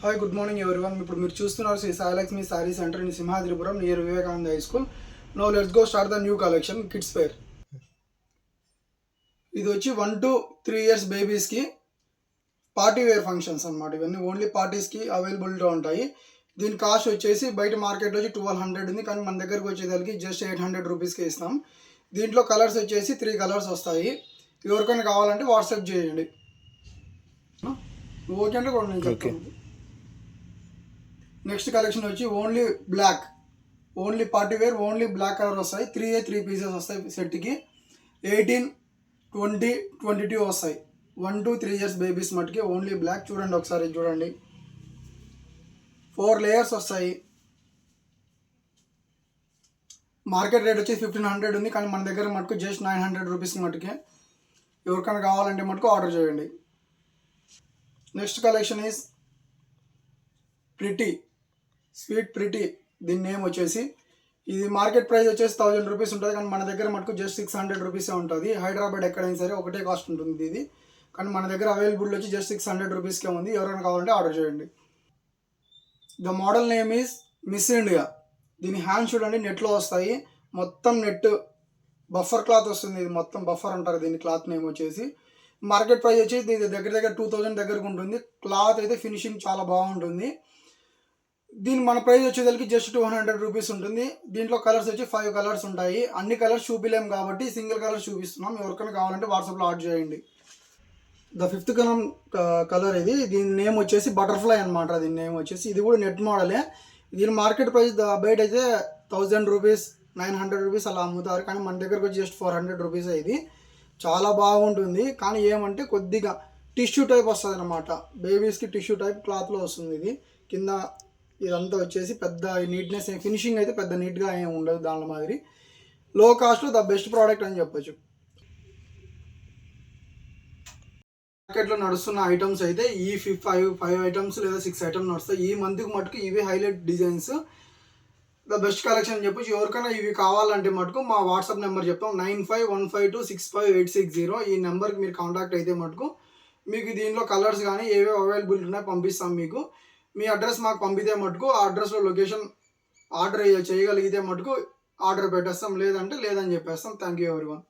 Hi good morning everyone. ఇప్పుడు మీరు చూస్తున్నారు Shri Sailakshmi sari centre in Simhadripuram near Vivekananda high school. No let's go start the new collection kids wear. ఇది వచ్చి 1 to 3 years బేబీస్కి party wear functions అనమాట. ఇవన్నీ ఓన్లీ పార్టీస్కి అవైలబుల్గా ఉంటాయి. దీని కాస్ట్ వచ్చేసి బయట మార్కెట్లో వచ్చి 1200 ఉంది, కానీ మన దగ్గరకు వచ్చేదానికి జస్ట్ 800 రూపీస్కి ఇస్తాం. దీంట్లో కలర్స్ వచ్చేసి 3 కలర్స్ వస్తాయి. ఎవరికైనా కావాలంటే వాట్సాప్ చేయండి. ఓకే అంటే కూడా నేను చెప్తాను. నెక్స్ట్ కలెక్షన్ వచ్చి only party wear, only black colour వస్తాయి. 3 పీసెస్ వస్తాయి సెట్కి. 18, 20, 22 వస్తాయి. 1 to 3 years బేబీస్ మట్టుకి ఓన్లీ బ్లాక్. చూడండి ఒకసారి చూడండి, 4 లేయర్స్ వస్తాయి. మార్కెట్ రేట్ వచ్చి 1500 ఉంది, కానీ మన దగ్గర మటుకు జస్ట్ 900 రూపీస్ మటుకే. ఎవరికైనా కావాలంటే మటుకు ఆర్డర్ చేయండి. Next collection is sweet pretty. దీని నేమ్ వచ్చేసి, ఇది మార్కెట్ ప్రైస్ వచ్చేసి 1000 రూపీస్ ఉంటుంది, కానీ మన దగ్గర మటుకు జస్ట్ 600 రూపీసే ఉంటుంది. హైదరాబాద్ ఎక్కడైనా సరే ఒకటే కాస్ట్ ఉంటుంది ఇది, కానీ మన దగ్గర అవైలబుల్ వచ్చి జస్ట్ 600 రూపీస్కే ఉంది. ఎవరైనా కావాలంటే ఆర్డర్ చేయండి. The model name is miss India. దీని హ్యాండ్ చూడండి, నెట్లో వస్తాయి. మొత్తం నెట్ బఫర్ క్లాత్ వస్తుంది. ఇది మొత్తం బఫర్ అంటారు దీని క్లాత్ నేమ్ వచ్చేసి. మార్కెట్ ప్రైస్ వచ్చి ఇది దగ్గర 2000 దగ్గరకు ఉంటుంది. క్లాత్ అయితే ఫినిషింగ్ చాలా బాగుంటుంది. దీని మన ప్రైస్ వచ్చేసరికి జస్ట్ 200 రూపీస్ ఉంటుంది. దీంట్లో కలర్స్ వచ్చి 5 కలర్స్ ఉంటాయి. అన్ని కలర్స్ చూపిలేము కాబట్టి సింగిల్ కలర్ చూపిస్తున్నాం. ఎవరికైనా కావాలంటే వాట్సాప్లో ఆర్డర్ చేయండి. ద 5th కలర్ ఇది. దీని నేమ్ వచ్చేసి బటర్ఫ్లై అనమాట. దీని నేమ్ వచ్చేసి, ఇది కూడా నెట్ మోడలే. దీని మార్కెట్ ప్రైస్ బయట అయితే 1000 రూపీస్, 900 రూపీస్ అలా అమ్ముతారు, కానీ మన దగ్గరకు వచ్చి జస్ట్ 400 రూపీస్. ఇది చాలా బాగుంటుంది, కానీ ఏమంటే కొద్దిగా టిష్యూ టైప్ వస్తుంది అనమాట. బేబీస్కి టిష్యూ టైప్ క్లాత్లో వస్తుంది. ఇది కింద ఇదంతా వచ్చేసి పెద్ద నీట్నెస్, ఫినిషింగ్ అయితే పెద్ద నీట్గా ఏమి ఉండదు దాని మాదిరి. లో కాస్ట్లో ద బెస్ట్ ప్రోడక్ట్ అని చెప్పొచ్చు. మార్కెట్లో నడుస్తున్న ఐటమ్స్ అయితే ఈ 5 ఐటమ్స్ లేదా 6 ఐటమ్స్ నడుస్తాయి. ఈ మంత్కి మటుకు ఇవి highlight designs, the best collection అని చెప్పొచ్చు. ఎవరికైనా ఇవి కావాలంటే మటుకు మా వాట్సాప్ నెంబర్ చెప్తాం, 9515265860. ఈ నెంబర్కి మీరు కాంటాక్ట్ అయితే మటుకు మీకు దీనిలో కలర్స్ కానీ ఏవే అవైలబుల్ ఉన్నాయో పంపిస్తాం మీకు. మీ అడ్రస్ మాకు పంపితే మటుకు ఆ అడ్రస్లో లొకేషన్ ఆర్డర్ చేయగలిగితే మటుకు ఆర్డర్ పెట్టేస్తాం, లేదంటే లేదని చెప్పేస్తాం. Thank you everyone.